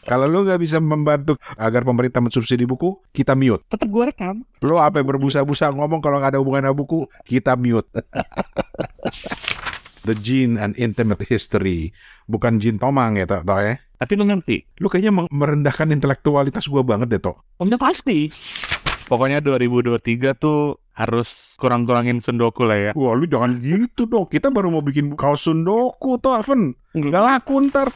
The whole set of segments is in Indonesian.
Kalau lu nggak bisa membantu agar pemerintah mensubsidi buku, kita mute. Tetap gue rekam. Lu apa berbusa-busa ngomong kalau nggak ada hubungan sama buku, kita mute. The Gene and Intimate History. Bukan Jin Tomang ya, Tok ya? Tapi lu ngerti? Lu kayaknya merendahkan intelektualitas gua banget deh, Tok. Udah pasti. Pokoknya 2023 tuh harus kurang-kurangin sundoku lah ya. Wah, lu jangan gitu dong. Kita baru mau bikin kaos sundoku, Tok, Aven. Nggak laku ntar.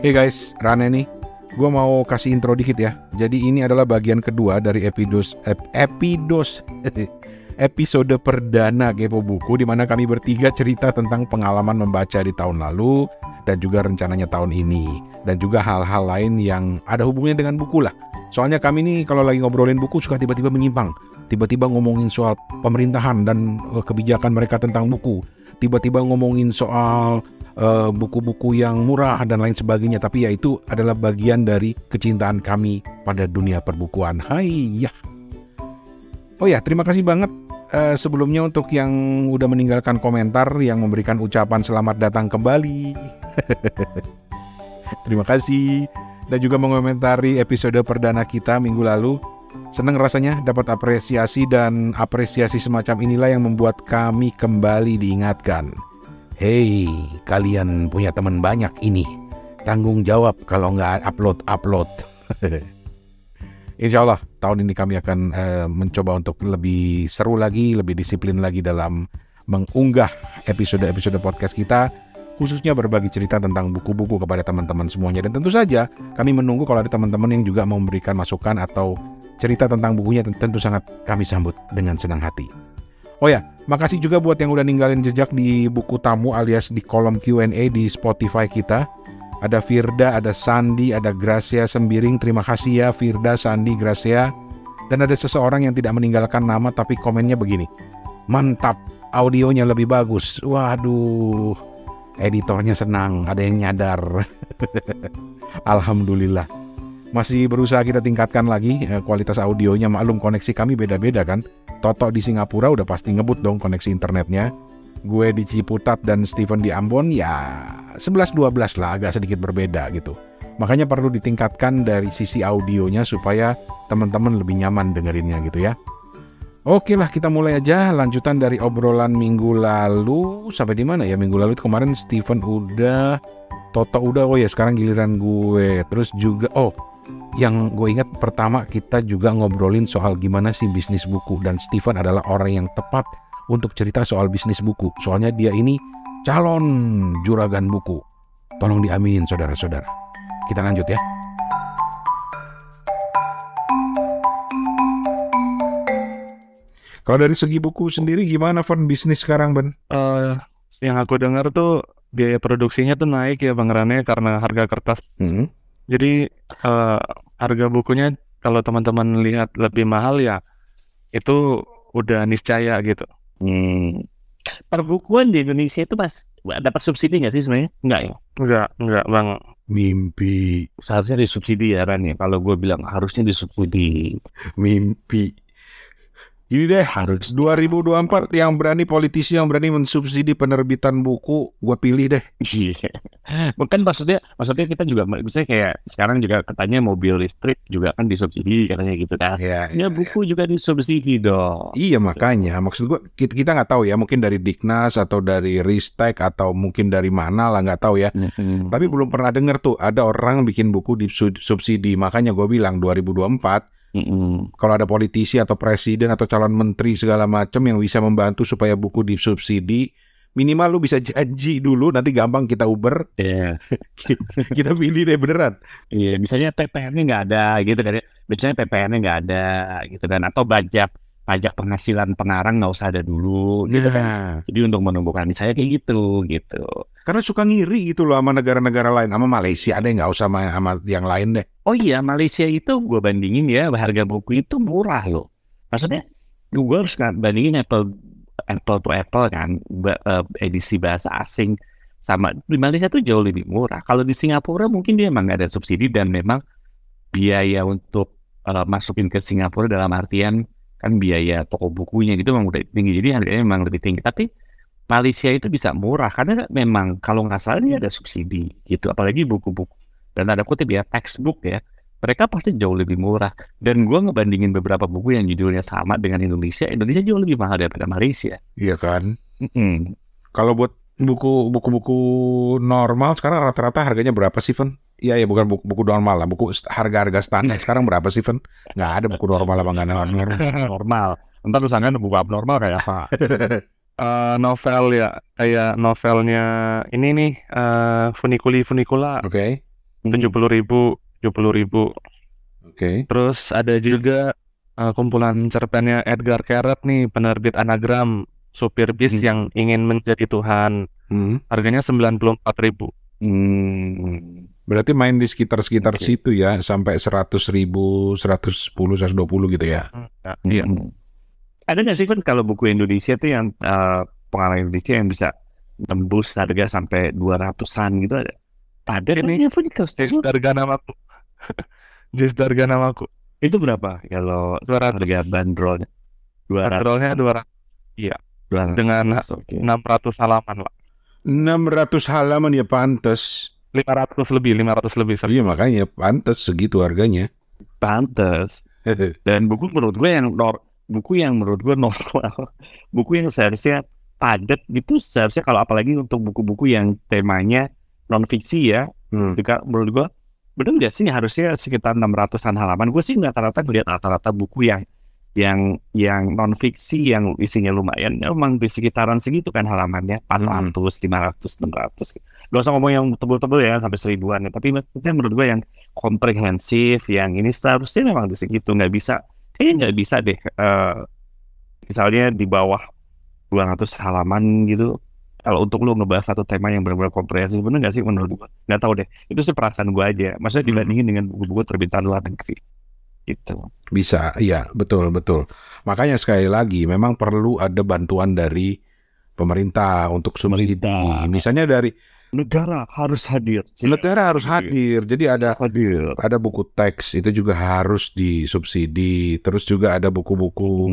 Hey guys, Rane nih. Gue mau kasih intro dikit ya. Jadi ini adalah bagian kedua dari episode perdana Kepo Buku, di mana kami bertiga cerita tentang pengalaman membaca di tahun lalu dan juga rencananya tahun ini, dan juga hal-hal lain yang ada hubungannya dengan buku lah. Soalnya kami nih kalau lagi ngobrolin buku suka tiba-tiba menyimpang, tiba-tiba ngomongin soal pemerintahan dan kebijakan mereka tentang buku, tiba-tiba ngomongin soal buku-buku yang murah dan lain sebagainya. Tapi ya itu adalah bagian dari kecintaan kami pada dunia perbukuan. Hai ya. Oh ya, terima kasih banget sebelumnya untuk yang udah meninggalkan komentar, yang memberikan ucapan selamat datang kembali. Terima kasih. Dan juga mengomentari episode perdana kita minggu lalu. Senang rasanya dapat apresiasi, dan apresiasi semacam inilah yang membuat kami kembali diingatkan. Hei, kalian punya teman banyak ini. Tanggung jawab kalau nggak upload. Insya Allah tahun ini kami akan mencoba untuk lebih seru lagi, lebih disiplin lagi dalam mengunggah episode-episode podcast kita, khususnya berbagi cerita tentang buku-buku kepada teman-teman semuanya. Dan tentu saja kami menunggu kalau ada teman-teman yang juga mau memberikan masukan atau cerita tentang bukunya, tentu sangat kami sambut dengan senang hati. Oh ya, makasih juga buat yang udah ninggalin jejak di buku tamu alias di kolom Q&A di Spotify kita. Ada Firda, ada Sandi, ada Gracia Sembiring. Terima kasih ya Firda, Sandi, Gracia. Dan ada seseorang yang tidak meninggalkan nama tapi komennya begini. Mantap, audionya lebih bagus. Waduh, editornya senang, ada yang nyadar. Alhamdulillah. Masih berusaha kita tingkatkan lagi kualitas audionya. Maklum koneksi kami beda-beda kan. Toto di Singapura udah pasti ngebut dong koneksi internetnya. Gue di Ciputat dan Steven di Ambon ya 11-12 lah, agak sedikit berbeda gitu. Makanya perlu ditingkatkan dari sisi audionya supaya teman-teman lebih nyaman dengerinnya gitu ya. Oke lah, kita mulai aja lanjutan dari obrolan minggu lalu. Sampai di mana ya minggu lalu? Kemarin Steven udah, Toto udah, oh ya sekarang giliran gue. Terus juga yang gue ingat pertama kita juga ngobrolin soal gimana sih bisnis buku, dan Steven adalah orang yang tepat untuk cerita soal bisnis buku. Soalnya dia ini calon juragan buku. Tolong diaminin saudara-saudara. Kita lanjut ya. Kalau dari segi buku sendiri gimana Van bisnis sekarang, Ben? Yang aku dengar tuh biaya produksinya tuh naik ya Bang Rane karena harga kertas. Jadi harga bukunya kalau teman-teman lihat lebih mahal ya itu udah niscaya gitu. Perbukuan di Indonesia itu dapat subsidi nggak sih sebenarnya? Enggak ya? Enggak Bang. Mimpi. Seharusnya disubsidi ya Ran ya. Kalau gue bilang harusnya disubsidi. Mimpi. Ini deh, harus 2024 yang berani, politisi yang berani mensubsidi penerbitan buku, gue pilih deh. Bukan maksudnya kita juga misalnya kayak sekarang juga katanya mobil listrik juga kan disubsidi katanya gitu kan. Ya buku juga disubsidi dong. Iya makanya, maksud gue kita nggak tahu ya, mungkin dari Diknas atau dari Ristek atau mungkin dari mana lah, nggak tahu ya. Tapi belum pernah dengar tuh ada orang bikin buku disubsidi. Makanya gue bilang 2024 kalau ada politisi atau presiden atau calon menteri segala macam yang bisa membantu supaya buku disubsidi, minimal lu bisa janji dulu, nanti gampang kita uber. Kita pilih deh beneran. Iya, misalnya PPN-nya nggak ada gitu kan. Biasanya PPN-nya nggak ada gitu kan. Atau pajak penghasilan pengarang nggak usah ada dulu gitu kan. Jadi untuk menumbuhkan misalnya kayak gitu. Karena suka ngiri gitu loh sama negara-negara lain. Sama Malaysia deh, nggak usah sama yang lain deh. Oh iya, Malaysia itu gue bandingin ya, harga buku itu murah loh. Maksudnya gue harus bandingin apple to apple kan, edisi bahasa asing sama di Malaysia tuh jauh lebih murah. Kalau di Singapura mungkin dia emang nggak ada subsidi, dan memang biaya untuk masukin ke Singapura dalam artian kan biaya toko bukunya gitu memang udah tinggi, jadi harganya memang lebih tinggi. Tapi Malaysia itu bisa murah karena memang kalau nggak salah ini ada subsidi gitu, apalagi buku-buku dan ada kutip ya textbook ya, mereka pasti jauh lebih murah. Dan gue ngebandingin beberapa buku yang judulnya sama dengan Indonesia jauh lebih mahal daripada Malaysia. Iya kan? Kalau buat buku-buku normal sekarang rata-rata harganya berapa sih, Fen? Iya ya, bukan buku normal lah, buku harga-harga standar sekarang berapa sih, Fen? Nggak ada buku normal apa nggak normal. Normal. Entar tulisannya buku abnormal kayak apa? Novel ya, kayak novelnya ini nih, Funicula. Oke. 70.000. Oke. Terus ada juga kumpulan cerpennya Edgar Keret nih, penerbit Anagram, supir bis yang ingin menjadi Tuhan. Harganya 94.000. Berarti main di sekitar situ ya, sampai 100.000, 110, 120 gitu ya. Iya. Ada nggak sih kan kalau buku Indonesia tuh yang pengarang Indonesia yang bisa tembus harga sampai 200-an gitu ada? Ada ini Jazz Darga Namaku. Itu berapa kalau harga bandrolnya? 200. Iya. 200. Dengan 600 halaman lah. 600 halaman ya pantas. 500 lebih. Iya makanya pantas segitu harganya. Pantas. Dan buku yang menurut gue normal, buku yang seharusnya padat gitu, seharusnya kalau apalagi untuk buku-buku yang temanya non fiksi ya, juga menurut gue bener nggak sih harusnya sekitar 600-an halaman. Gue sih rata-rata ngeliat rata-rata buku yang non fiksi yang isinya lumayan, emang di sekitaran segitu kan halamannya, 400, 500, 600. Gak usah ngomong yang tebel-tebel ya sampai 1000-an ya, tapi maksudnya menurut gue yang komprehensif, yang ini seharusnya memang di segitu. Kayaknya nggak bisa deh, misalnya di bawah 200 halaman gitu. Kalau untuk lu ngebahas satu tema yang benar-benar komprehensif, bener nggak sih menurut gue? Nggak tahu deh, itu sih perasaan gue aja. Maksudnya dibandingin dengan buku-buku terbitan luar negeri. Gitu. Bisa, iya betul. Makanya sekali lagi memang perlu ada bantuan dari pemerintah untuk subsidi. Misalnya dari negara harus hadir. Jadi ada buku teks itu juga harus disubsidi. Terus juga ada buku-buku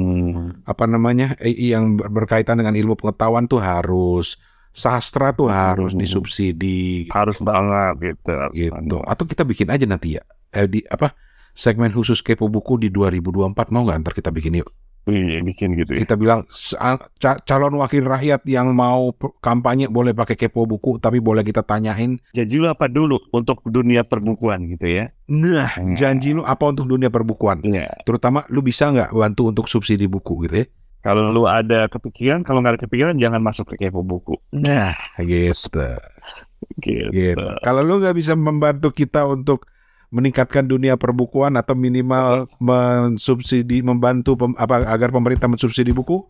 yang berkaitan dengan ilmu pengetahuan tuh harus. Sastra tuh harus disubsidi. Harus banget gitu. Atau kita bikin aja nanti ya. Segmen khusus Kepo Buku di 2024 mau nggak? Ntar kita bikin yuk. Iya, bikin gitu ya. Kita bilang calon wakil rakyat yang mau kampanye boleh pakai Kepo Buku, tapi boleh kita tanyain janji lu apa dulu untuk dunia perbukuan gitu ya. Nah, janji lu apa untuk dunia perbukuan? Terutama lu bisa nggak bantu untuk subsidi buku gitu ya. Kalau lu ada kepikiran, kalau nggak ada kepikiran jangan masuk ke Kepo Buku. Nah, gitu. Kalau lu nggak bisa membantu kita untuk meningkatkan dunia perbukuan atau minimal membantu agar pemerintah mensubsidi buku,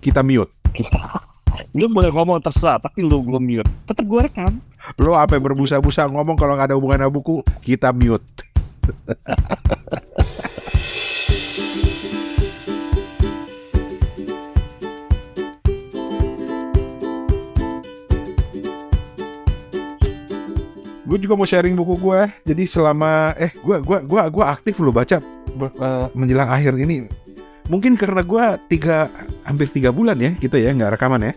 kita mute. Lu boleh ngomong terserah, tapi lu belum mute. Tetap gue rekam. Lu apa yang berbusa-busa ngomong kalau nggak ada hubungan sama buku, kita mute. Gue juga mau sharing buku gue. Jadi selama gue aktif lo baca menjelang akhir ini. Mungkin karena gue hampir 3 bulan ya kita ya nggak rekaman ya.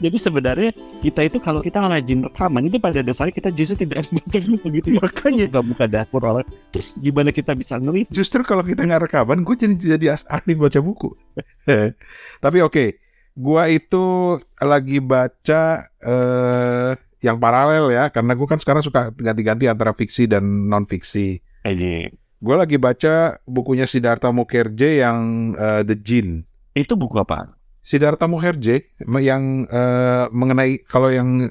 Jadi sebenarnya kita itu kalau kita rajin rekaman itu pada dasarnya kita justru tidak baca begitu. Makanya nggak buka dapur oleh. Terus gimana kita bisa ngeri? Justru kalau kita nggak rekaman, gue jadi aktif baca buku. Tapi oke, gue itu lagi baca yang paralel ya, karena gue kan sekarang suka ganti-ganti antara fiksi dan non-fiksi. Gue lagi baca bukunya Siddhartha Mukherjee yang The Jinn. Itu buku apa? Siddhartha Mukherjee yang mengenai kalau yang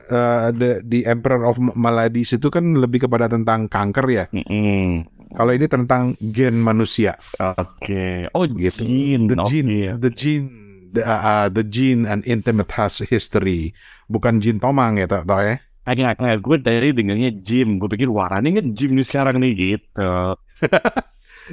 The Emperor of Maladies itu kan lebih kepada tentang kanker ya. Kalau ini tentang gen manusia. Oke. Oh gitu. The Jinn and Intimate History. Bukan Jin Tomang ya tau ya. Kayak gue dari dengarnya Jim. Gue pikir warnanya kan Jim nih sekarang nih gitu.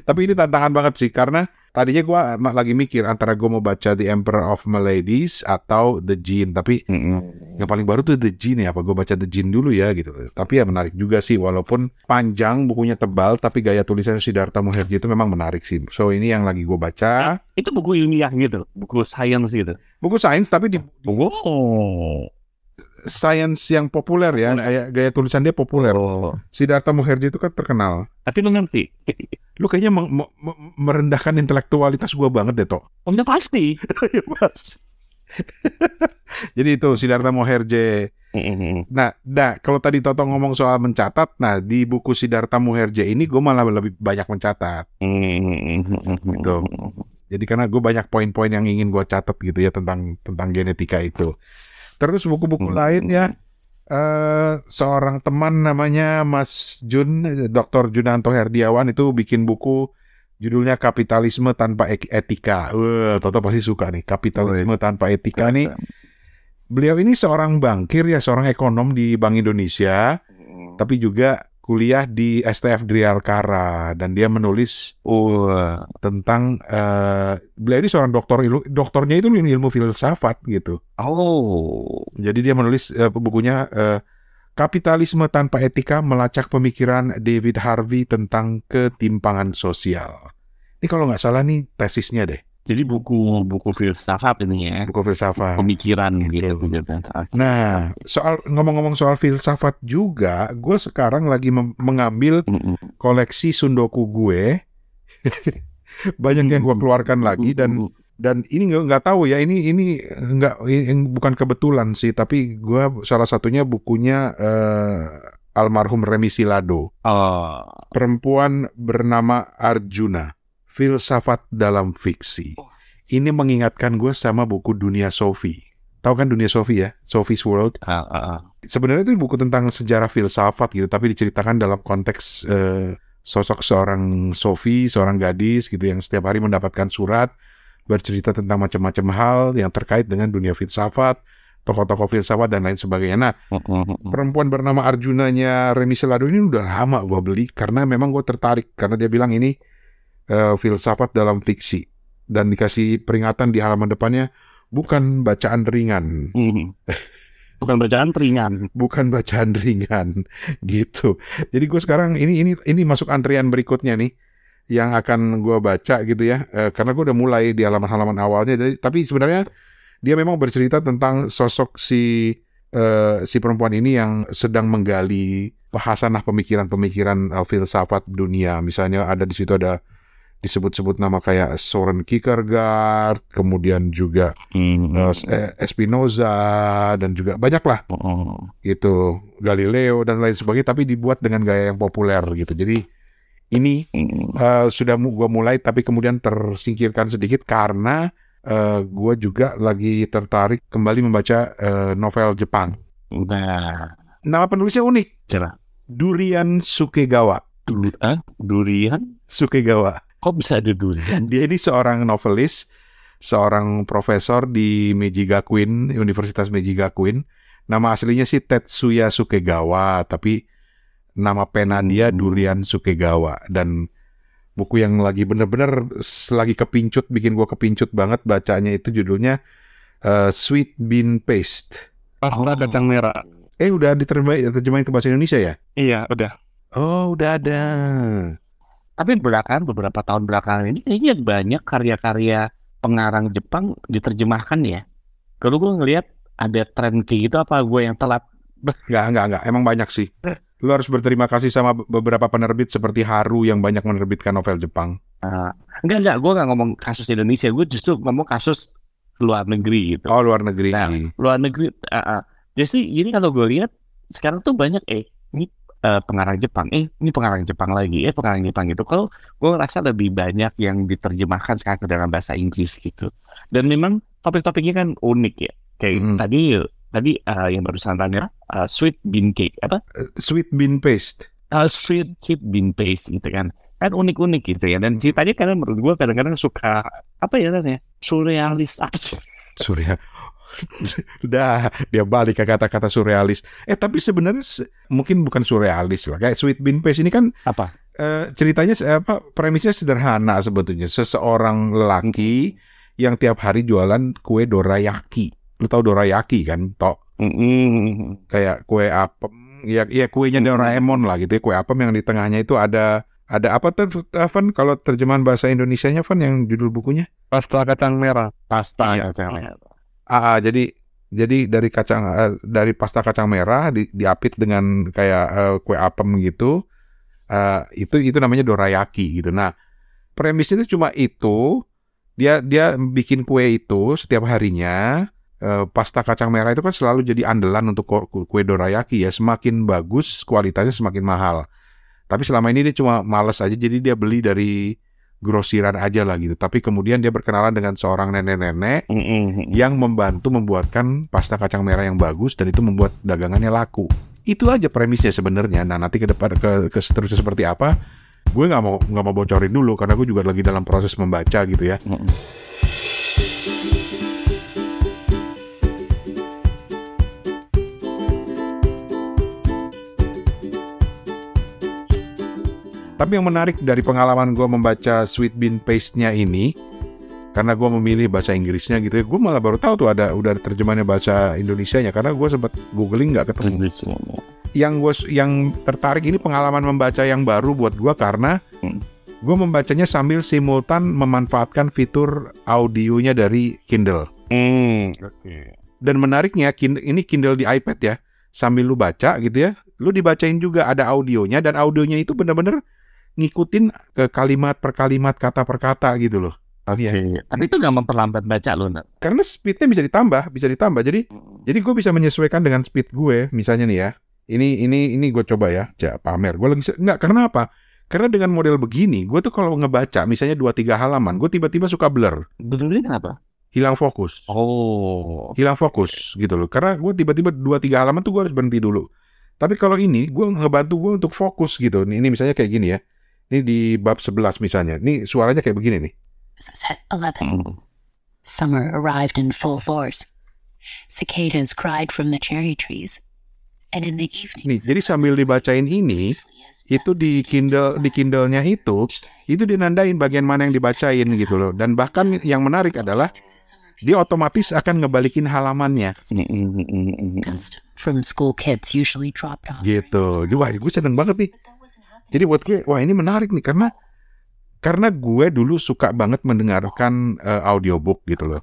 Tapi ini tantangan banget sih. Karena Tadinya gue lagi mikir antara gue mau baca The Emperor of Maladies atau The Djinn, tapi yang paling baru tuh The Djinn ya. Apa gue baca The Djinn dulu ya gitu. Tapi ya menarik juga sih, walaupun panjang, bukunya tebal, tapi gaya tulisan Siddhartha Mukherjee itu memang menarik sih. So ini yang lagi gue baca. Itu buku ilmiah gitu, buku sains gitu. Buku sains tapi di buku sains yang populer ya, gaya tulisan dia populer. Siddhartha Mukherjee itu kan terkenal. Tapi lu ngerti? Lu kayaknya merendahkan intelektualitas gua banget deh, Tok. Udah pasti. Ya pasti. Jadi itu Siddhartha Mukherjee. Nah, kalau tadi Toto ngomong soal mencatat, nah di buku Siddhartha Mukherjee ini gue malah lebih banyak mencatat. Gitu. Jadi karena gue banyak poin-poin yang ingin gue catat gitu ya tentang genetika itu. Terus buku-buku lain ya, seorang teman namanya Mas Jun, Dr. Junanto Herdiawan itu bikin buku judulnya Kapitalisme Tanpa Etika. Toto pasti suka nih, Kapitalisme Tanpa Etika nih. Beliau ini seorang bankir ya, seorang ekonom di Bank Indonesia, tapi juga kuliah di STF Drialkara, dan dia menulis tentang beliau ini seorang doktornya itu ilmu filsafat gitu. Jadi dia menulis bukunya Kapitalisme Tanpa Etika, melacak pemikiran David Harvey tentang ketimpangan sosial. Ini kalau nggak salah nih tesisnya deh. Jadi buku filsafat ini ya. Buku filsafat. Pemikiran gitu. Nah, ngomong-ngomong soal filsafat juga, gue sekarang lagi mengambil koleksi sundoku gue. Banyak yang gue keluarkan lagi, dan ini nggak tahu ya, ini bukan kebetulan sih, tapi gue salah satunya bukunya almarhum Remi Silado. Perempuan bernama Arjuna. Filsafat dalam fiksi. Ini mengingatkan gue sama buku Dunia Sophie. Tahu kan Dunia Sophie ya? Sophie's World. Sebenarnya itu buku tentang sejarah filsafat gitu, tapi diceritakan dalam konteks sosok seorang Sophie, seorang gadis gitu yang setiap hari mendapatkan surat bercerita tentang macam-macam hal yang terkait dengan dunia filsafat, tokoh-tokoh filsafat dan lain sebagainya. Nah, perempuan bernama Arjunanya Remi Silado ini udah lama gue beli karena memang gue tertarik, karena dia bilang ini filsafat dalam fiksi, dan dikasih peringatan di halaman depannya, bukan bacaan ringan. Bukan bacaan ringan. Bukan bacaan ringan gitu. Jadi gue sekarang ini masuk antrian berikutnya nih yang akan gue baca gitu ya, karena gue udah mulai di halaman-halaman awalnya. Tapi sebenarnya dia memang bercerita tentang sosok si perempuan ini yang sedang menggali hasanah pemikiran filsafat dunia. Misalnya ada di situ ada disebut-sebut nama kayak Soren Kierkegaard, kemudian juga Spinoza, dan juga banyak lah gitu, Galileo dan lain sebagainya, tapi dibuat dengan gaya yang populer gitu. Jadi ini sudah gue mulai, tapi kemudian tersingkirkan sedikit karena gue juga lagi tertarik kembali membaca novel Jepang. Nama penulisnya unik. Durian Sukegawa. Durian Sukegawa. Kok bisa ada durian? Dia ini seorang novelis, seorang profesor di Meiji Gakuin, Universitas Meiji Gakuin. Nama aslinya sih Tetsuya Sukegawa, tapi nama pena dia Durian Sukegawa. Dan buku yang lagi bener-bener lagi kepincut, bikin gue kepincut banget bacanya, itu judulnya Sweet Bean Paste. Pasta kacang merah. Udah diterjemahin ke bahasa Indonesia ya? Iya, udah. Oh, udah ada. Tapi beberapa tahun belakangan ini kayaknya banyak karya-karya pengarang Jepang diterjemahkan ya. Kalau gue ngelihat ada tren kayak gitu, apa gue yang telat? Enggak. Emang banyak sih. Lu harus berterima kasih sama beberapa penerbit seperti Haru yang banyak menerbitkan novel Jepang. Enggak. Gue nggak ngomong kasus Indonesia. Gue justru ngomong kasus luar negeri gitu. Oh, luar negeri. Nah, luar negeri. Jadi ini kalau gue lihat sekarang tuh banyak ini pengarang Jepang, ini pengarang Jepang lagi, pengarang Jepang gitu. Kalau gue rasa lebih banyak yang diterjemahkan sekarang ke dalam bahasa Inggris gitu. Dan memang topik-topiknya kan unik ya. Kayak tadi yang barusan tanya, sweet bean cake, apa? Sweet bean paste. Sweet bean paste gitu kan. Kan unik-unik gitu ya. Dan ceritanya karena menurut gue kadang-kadang suka, apa ya namanya? Surrealis. Udah, dia balik ke kata-kata surrealis. Tapi sebenarnya mungkin bukan surrealis lah. Kayak Sweet Bean Paste ini kan apa? ceritanya premisnya sederhana sebetulnya. Seseorang lelaki yang tiap hari jualan kue dorayaki. Lu tahu dorayaki kan, Tok? Kayak kue apem, ya kuenya Doraemon lah gitu ya. Kue apem yang di tengahnya itu ada apa tuh, Van? Kalau terjemahan bahasa Indonesianya, Van, yang judul bukunya? Pasta kacang merah. Pasta kacang merah. Jadi dari pasta kacang merah diapit dengan kayak kue apem gitu. Itu namanya dorayaki gitu. Nah, premisnya itu cuma itu. Dia bikin kue itu setiap harinya. Pasta kacang merah itu kan selalu jadi andalan untuk kue dorayaki ya. Semakin bagus kualitasnya semakin mahal. Tapi selama ini dia cuma males aja, jadi dia beli dari grosiran aja lah gitu. Tapi kemudian dia berkenalan dengan seorang nenek-nenek yang membantu membuatkan pasta kacang merah yang bagus, dan itu membuat dagangannya laku. Itu aja premisnya sebenarnya. Nah, nanti ke depan ke seterusnya seperti apa, gue nggak mau bocorin dulu karena gue juga lagi dalam proses membaca gitu ya. Tapi yang menarik dari pengalaman gue membaca Sweet Bean Paste-nya ini, karena gue memilih bahasa Inggrisnya gitu ya, gue malah baru tahu tuh udah terjemahannya bahasa Indonesianya, karena gue sempat googling nggak ketemu. Yang tertarik ini pengalaman membaca yang baru buat gue, karena gue membacanya sambil simultan memanfaatkan fitur audionya dari Kindle. Dan menariknya, ini Kindle di iPad ya, sambil lu baca gitu ya, lu dibacain juga ada audionya, dan audionya itu benar-benar ngikutin ke kalimat per kalimat, kata per kata gitu loh. Oke. Tapi itu nggak memperlambat baca lo, Nat? Karena speednya bisa ditambah. Jadi gue bisa menyesuaikan dengan speed gue. Misalnya nih ya, ini gue coba ya, pamer. Gue lagi nggak, karena apa? Karena dengan model begini, gue tuh kalau ngebaca misalnya 2-3 halaman, gue tiba-tiba suka blur. Blurnya kenapa? Hilang fokus. Hilang fokus gitu loh. Karena gue tiba-tiba 2-3 halaman tuh gue harus berhenti dulu. Tapi kalau ini, gue ngebantu gue untuk fokus gitu. Ini misalnya kayak gini ya. Ini di bab 11 misalnya. Ini suaranya kayak begini nih. Set 11. Summer arrived in full force. Cicadas cried from the cherry trees. And in the evening. Nih, jadi sambil dibacain ini, itu di Kindle-nya itu dinandain bagian mana yang dibacain gitu loh. Dan bahkan yang menarik adalah dia otomatis akan ngebalikin halamannya. From school kids usually dropped off. Gitu. Wah, gue seneng banget nih. Jadi buat gue, wah ini menarik nih, karena gue dulu suka banget mendengarkan audiobook gitu loh.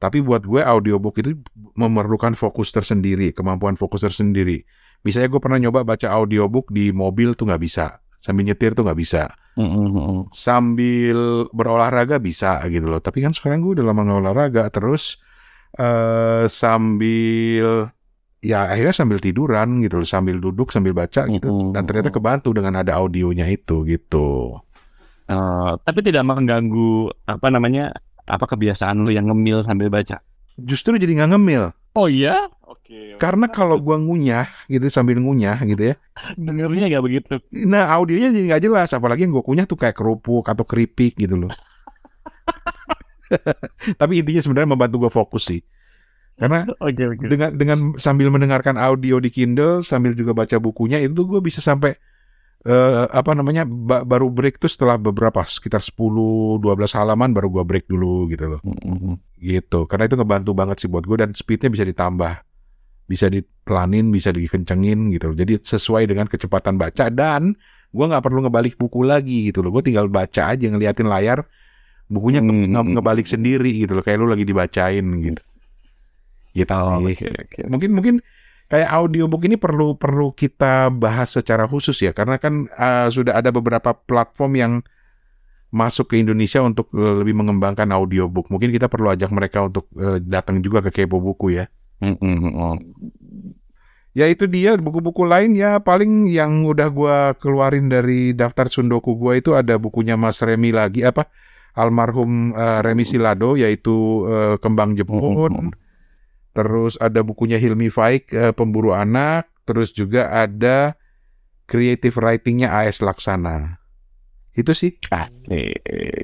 Tapi buat gue audiobook itu memerlukan fokus tersendiri, kemampuan fokus tersendiri. Misalnya gue pernah nyoba baca audiobook di mobil tuh nggak bisa, sambil nyetir tuh nggak bisa, sambil berolahraga bisa gitu loh. Tapi kan sekarang gue udah lama nggak olahraga, terus sambil akhirnya sambil tiduran gitu loh, sambil duduk sambil baca gitu. Dan ternyata kebantu dengan ada audionya itu gitu. Tapi tidak mengganggu kebiasaan lu yang ngemil sambil baca? Justru jadi nggak ngemil. Oh iya? Oke. Karena kalau gua ngunyah gitu, sambil ngunyah gitu ya, dengernya nggak begitu. Nah, audionya jadi nggak jelas. Apalagi yang gua kunyah tuh kayak kerupuk atau keripik gitu loh. Tapi intinya sebenarnya membantu gua fokus sih. Karena dengan sambil mendengarkan audio di Kindle, sambil juga baca bukunya, itu gue bisa sampai baru break tuh setelah sekitar 10-12 halaman baru gue break dulu gitu loh. Gitu. Karena itu ngebantu banget sih buat gue, dan speednya bisa ditambah. Bisa dipelanin, bisa dikencengin gitu loh. Jadi sesuai dengan kecepatan baca, dan gue nggak perlu ngebalik buku lagi gitu loh. Gue tinggal baca aja, ngeliatin layar, bukunya ngebalik sendiri gitu loh. Kayak lu lagi dibacain gitu. Gitu sih. Okay. Mungkin kayak audiobook ini perlu kita bahas secara khusus ya, karena kan sudah ada beberapa platform yang masuk ke Indonesia untuk lebih mengembangkan audiobook. Mungkin kita perlu ajak mereka untuk datang juga ke Kepo Buku ya. Ya itu dia, buku-buku lain ya paling yang udah gua keluarin dari daftar sundoku gua itu ada bukunya Mas Remi lagi, almarhum Remi Silado, yaitu Kembang Jepun. Terus ada bukunya Hilmi Faik, Pemburu Anak. Terus juga ada creative writing-nya A.S. Laksana. Itu sih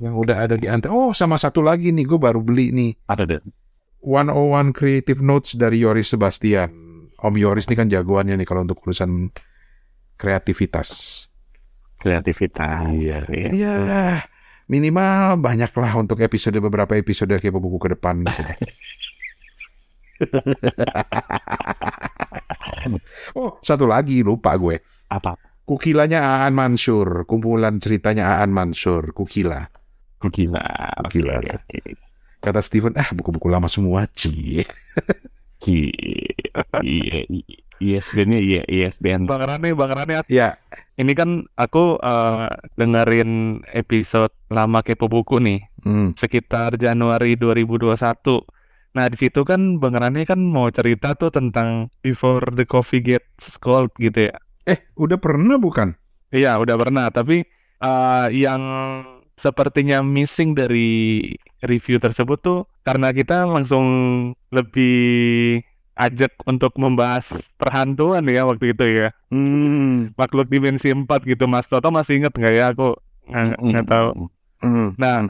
yang udah ada di antara. Oh, sama satu lagi nih, gue baru beli nih. Ada deh. 101 Creative Notes dari Yoris Sebastian. Om Yoris ini kan jagoannya nih kalau untuk urusan kreativitas. kreativitas. Iya. Ya, minimal banyaklah untuk beberapa episode Kepo Buku ke depan gitu deh. Oh, satu lagi lupa gue. Apa? Kukilanya Aan Mansur, kumpulan ceritanya Aan Mansur, Kukila. Gila. Gila. Oke. Kata Steven, buku-buku lama semua, ISBN-nya ISBN. Bang Rane, Ya, ini kan aku dengerin episode lama Kepo Buku nih, sekitar Januari 2021. Nah, di situ kan Bang Rane kan mau cerita tuh tentang Before the Coffee Gets Cold gitu ya. udah pernah bukan? Iya, udah pernah, tapi yang sepertinya missing dari review tersebut tuh karena kita langsung lebih ajak untuk membahas perhantuan ya waktu itu ya. Makhluk dimensi 4 gitu. Mas Toto masih inget nggak ya? Aku nggak tahu. Nah,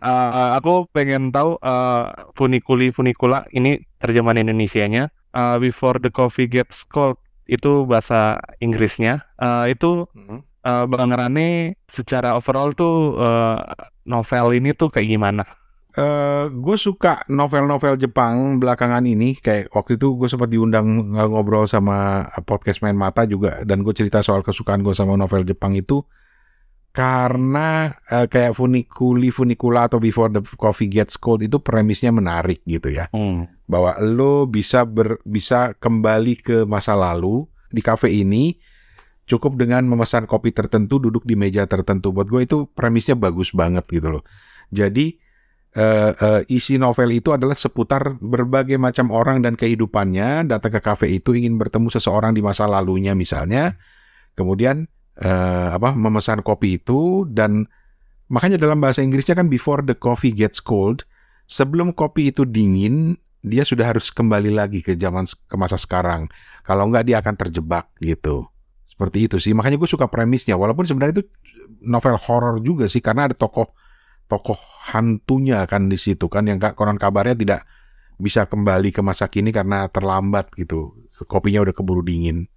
aku pengen tahu funicula ini terjemahan Indonesianya. Before the Coffee Gets Cold itu bahasa Inggrisnya. Itu Bang Rane secara overall tuh novel ini tuh kayak gimana? Gue suka novel-novel Jepang belakangan ini. Kayak waktu itu gue sempat diundang ngobrol sama podcast Main Mata juga, dan gue cerita soal kesukaan gue sama novel Jepang itu karena kayak funicula atau Before the Coffee Gets Cold itu premisnya menarik gitu ya. Bahwa lo bisa kembali ke masa lalu di kafe ini cukup dengan memesan kopi tertentu, duduk di meja tertentu. Buat gue itu premisnya bagus banget gitu loh. Jadi isi novel itu adalah seputar berbagai macam orang dan kehidupannya datang ke kafe itu ingin bertemu seseorang di masa lalunya misalnya, kemudian memesan kopi itu, dan makanya dalam bahasa Inggrisnya kan Before the Coffee Gets Cold, sebelum kopi itu dingin dia sudah harus kembali lagi ke masa sekarang, kalau enggak dia akan terjebak gitu. Seperti itu sih, makanya gue suka premisnya, walaupun sebenarnya itu novel horor juga sih, karena ada tokoh hantunya kan di situ kan, yang konon kabarnya tidak bisa kembali ke masa kini karena terlambat gitu, kopinya udah keburu dingin.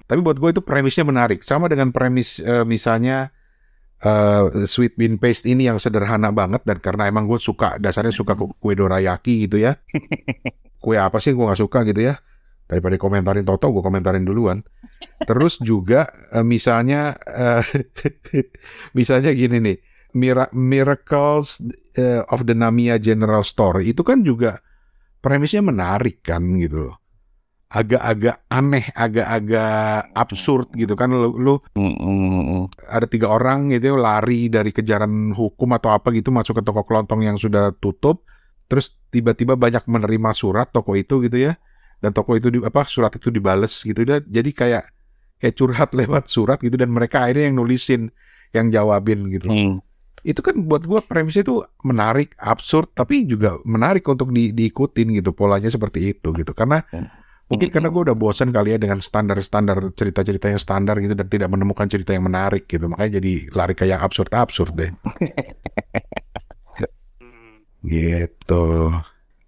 Tapi buat gue itu premisnya menarik, sama dengan premis misalnya Sweet Bean Paste ini yang sederhana banget, dan karena emang gue dasarnya suka kue dorayaki gitu ya. Kue apa sih gue gak suka gitu ya, daripada komentarin Toto gue komentarin duluan. Terus juga misalnya gini nih, Miracles of the Namiya General Store itu kan juga premisnya menarik kan gitu loh. Agak-agak aneh, agak-agak absurd gitu kan. Lu ada 3 orang gitu lari dari kejaran hukum atau apa gitu, masuk ke toko kelontong yang sudah tutup, terus tiba-tiba banyak menerima surat toko itu gitu ya, dan toko itu surat itu dibales gitu, jadi kayak curhat lewat surat gitu, dan mereka akhirnya yang nulisin, yang jawabin gitu. Itu kan buat gua premisnya itu menarik, absurd, tapi juga menarik untuk diikutin gitu, polanya seperti itu gitu. Karena mungkin karena gue udah bosan kali ya dengan standar-standar cerita-cerita yang standar gitu, dan tidak menemukan cerita yang menarik gitu, makanya jadi lari kayak absurd deh. Gitu.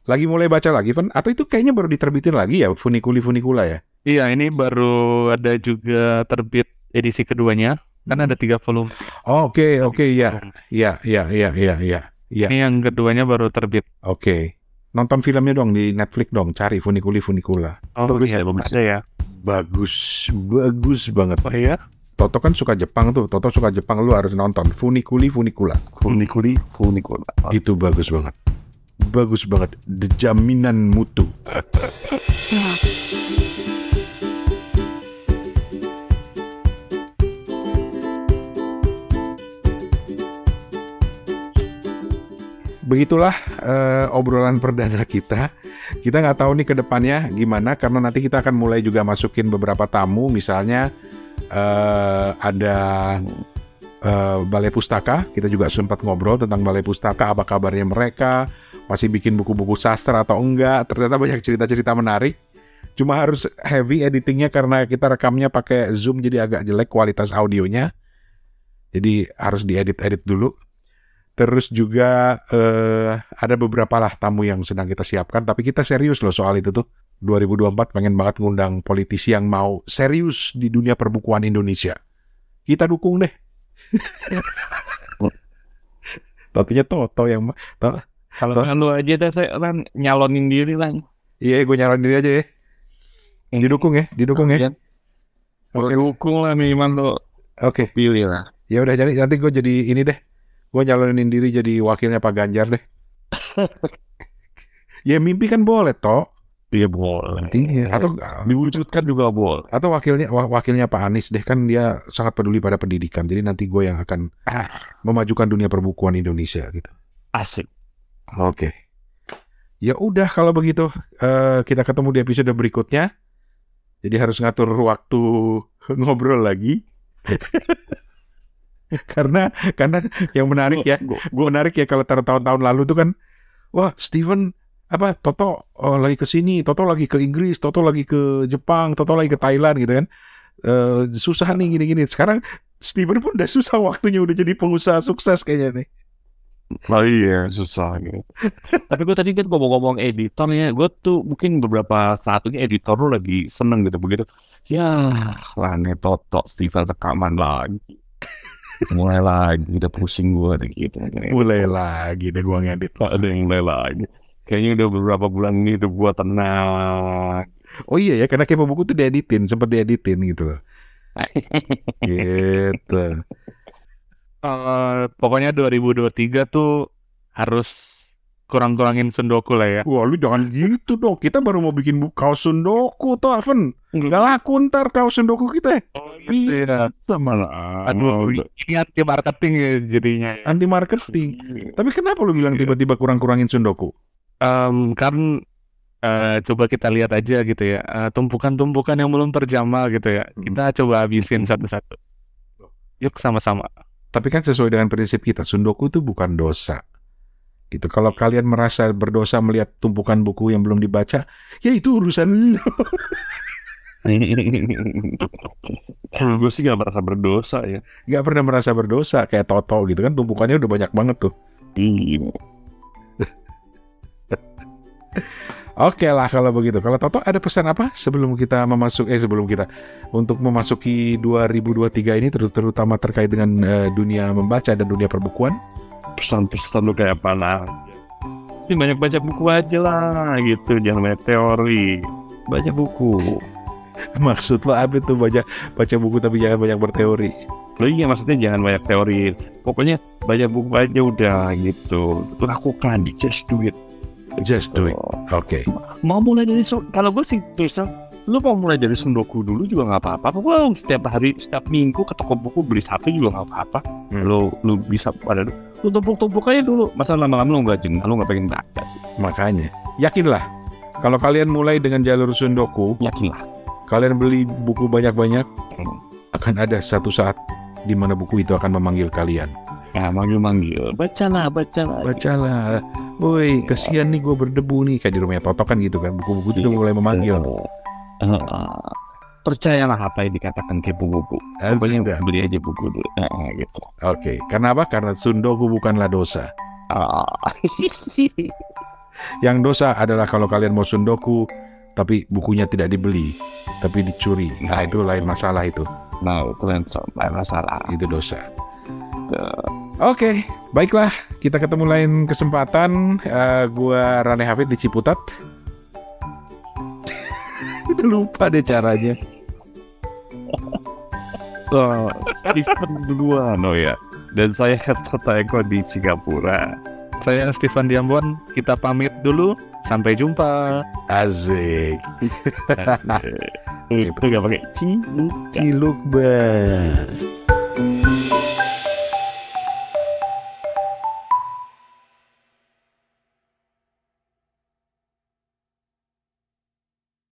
Lagi mulai baca lagi, Van? Atau itu kayaknya baru diterbitin lagi ya, Funicula ya? Iya, ini baru ada juga terbit edisi keduanya, kan ada 3 volume. Oke, ya. Ini yang keduanya baru terbit. Oke. Nonton filmnya dong di Netflix dong, cari Funicula. Oh, bagus ya. Bagus banget. Oh iya? Toto kan suka Jepang tuh, lu harus nonton Funicula. Itu bagus banget, jaminan mutu. Begitulah obrolan perdana kita. Kita nggak tahu nih ke depannya gimana, karena nanti kita akan mulai juga masukin beberapa tamu, misalnya ada Balai Pustaka. Kita juga sempat ngobrol tentang Balai Pustaka, apa kabarnya mereka, masih bikin buku-buku sastra atau enggak. Ternyata banyak cerita-cerita menarik. Cuma harus heavy editingnya karena kita rekamnya pakai Zoom, jadi agak jelek kualitas audionya. Jadi harus diedit-edit dulu. Terus juga ada beberapa lah tamu yang sedang kita siapkan, tapi kita serius loh soal itu tuh. 2024 pengen banget ngundang politisi yang mau serius di dunia perbukuan Indonesia. Kita dukung deh. Totonya Toto yang Kalau lu aja deh saya nyalonin diri lah. iya gue nyalonin diri aja ya. Didukung ya. Oke. Dukung lah minimal lo Oke. pilih lah. Ya udah jadi nanti gue jadi ini deh. Gue nyalonin diri jadi wakilnya Pak Ganjar deh. Ya mimpi kan boleh toh. Iya boleh. Iya. Atau diwujudkan juga boleh. Atau wakilnya Pak Anies deh, kan dia sangat peduli pada pendidikan. Jadi nanti gue yang akan memajukan dunia perbukuan Indonesia gitu. Asik. Oke. Ya udah kalau begitu kita ketemu di episode berikutnya. Jadi harus ngatur waktu ngobrol lagi. karena yang menarik ya, menarik ya kalau tahun-tahun lalu tuh kan, wah Steven Toto lagi ke sini, Toto lagi ke Inggris, Toto lagi ke Jepang, Toto lagi ke Thailand gitu kan. Susah nih gini-gini. Sekarang Steven pun udah susah waktunya, udah jadi pengusaha sukses kayaknya nih. Oh iya susah gitu. Tapi gue tadi kan ngomong-ngomong editor ya, gue tuh mungkin beberapa saat ini editor lu lagi seneng gitu begitu. Ya lah nih Toto Steven rekaman lagi. Mulai lagi udah pusing gue gitu. Mulai lagi deh gue ngedit. Ada yang mulai lagi. Kayaknya udah beberapa bulan ini udah gue tenang. Oh iya ya, karena Kepo Buku tuh sempat dieditin gitu loh. Gitu. Pokoknya 2023 tuh harus kurang-kurangin sundoku lah ya. Wah lu jangan gitu dong. Kita baru mau bikin kaos sundoku toh Aven. Gak laku ntar kaos sundoku kita. Oh iya. Sama lah. Aduh, ini anti marketing ya jadinya. Anti marketing. Tapi kenapa lu bilang tiba-tiba kurang-kurangin sundoku? Kan coba kita lihat aja gitu ya, tumpukan-tumpukan yang belum terjamah gitu ya. Kita coba habisin satu-satu. Yuk sama-sama. Tapi kan sesuai dengan prinsip kita, sundoku itu bukan dosa. Gitu. Kalau kalian merasa berdosa melihat tumpukan buku yang belum dibaca, ya itu urusan lu. Kalau gue sih gak merasa berdosa ya. Gak pernah merasa berdosa kayak Toto gitu kan, tumpukannya udah banyak banget tuh. Iya. Oke lah kalau begitu. Kalau Toto ada pesan apa sebelum kita untuk memasuki 2023 ini terutama terkait dengan dunia membaca dan dunia perbukuan? Pesan-pesan lu kayak apa lah? Ini banyak baca buku aja lah gitu, jangan banyak teori. Baca buku. Maksud lo apa tuh baca buku tapi jangan banyak berteori? Lo iya maksudnya jangan banyak teori. Pokoknya baca buku aja udah gitu. Lakukan, just do it. Just do it. Oke. Mau mulai dari kalau gue sih misal lu mau mulai dari sundoku dulu juga nggak apa-apa. Pokoknya setiap minggu ke toko buku beli satu juga nggak apa-apa. Lu bisa pada lu tumpuk-tumpuk aja dulu. Masa lama-lama lu nggak jenuh, lu nggak pengen baca sih. Makanya yakinlah kalau kalian mulai dengan jalur sundoku, yakinlah kalian beli buku banyak-banyak, akan ada satu saat di mana buku itu akan memanggil kalian. Ya manggil, bacalah. Woi, kesian nih gue berdebu nih, kayak di rumahnya Toto kan gitu kan, buku-buku itu mulai memanggil. Percayalah apa yang dikatakan Kepo Buku. Pokoknya beli aja buku dulu. Gitu. Oke. Karena apa? Karena sundoku bukanlah dosa. Yang dosa adalah kalau kalian mau sundoku tapi bukunya tidak dibeli, tapi dicuri. Nah itu lain masalah itu. Nah itu lain masalah. Itu dosa. Oke, baiklah. Kita ketemu lain kesempatan. Gua Rane Hafid di Ciputat. Udah lupa deh caranya. Steven duluan ya. Dan saya Toto Eko di Singapura. Saya Steven di Ambon. Kita pamit dulu. Sampai jumpa. Asik. Itu gak pakai ciluk banget.